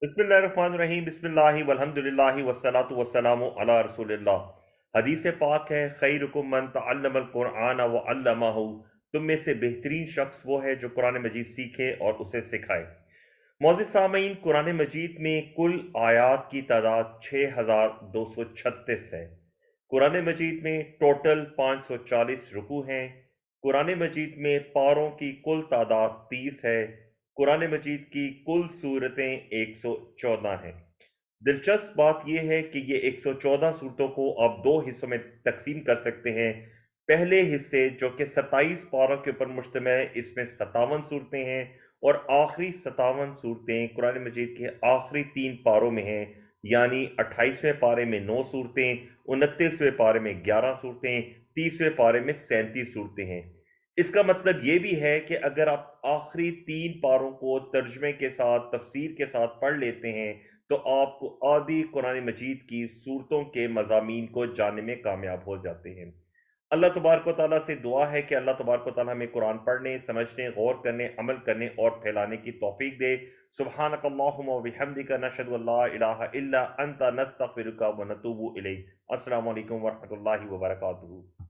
बिस्मिल्लाहिर्रहमानिर्रहीम बिस्मिल्लाहि वल्हम्दुलिल्लाहि वस्सलातु वस्सलामु अला रसूलिल्लाह। हदीस पाक है, खैरुकुम मन तअल्लमल कुरआन व अल्लमहु। तुम में से बेहतरीन शख्स वो है जो कुरान मजीद सीखे और उसे सिखाए। मौजूद सामीन, कुरान मजीद में कुल आयात की तादाद 6236 है। कुरान मजीद में टोटल 540 रुकू हैं। कुरान मजीद में पारों की कुल तादाद 30 है। कुरान मजीद की कुल सूरतें 114 हैं। दिलचस्प बात यह है कि ये 114 सूरतों को आप दो हिस्सों में तकसीम कर सकते हैं। पहले हिस्से जो कि 27 पारों के ऊपर मुश्तमिल है, इसमें 57 सूरतें हैं, और आखिरी 57 सूरतें कुरान मजीद के आखिरी 3 पारों में हैं। यानी 28वें पारे में 9 सूरतें, 29वें पारे में 11 सूरतें, 30वें पारे में 37 सूरतें हैं। इसका मतलब ये भी है कि अगर आप आखिरी 3 पारों को तर्जमे के साथ, तफसीर के साथ पढ़ लेते हैं, तो आपको आधी कुरान मजीद की सूरतों के मजामीन को जानने में कामयाब हो जाते हैं। अल्लाह तबारक व तआला से दुआ है कि अल्लाह तबारक व तआला हमें कुरान पढ़ने, समझने, गौर करने, अमल करने और फैलाने की तौफीक दे। सुब्हानक अल्लाहुम्मा व बिहम्दिका नशहदु अल्ला इलाहा इल्ला अंता नस्तगफिरुका व नतूबु इलैक। अस्सलामु अलैकुम व रहमतुल्लाहि व बरकातुहू।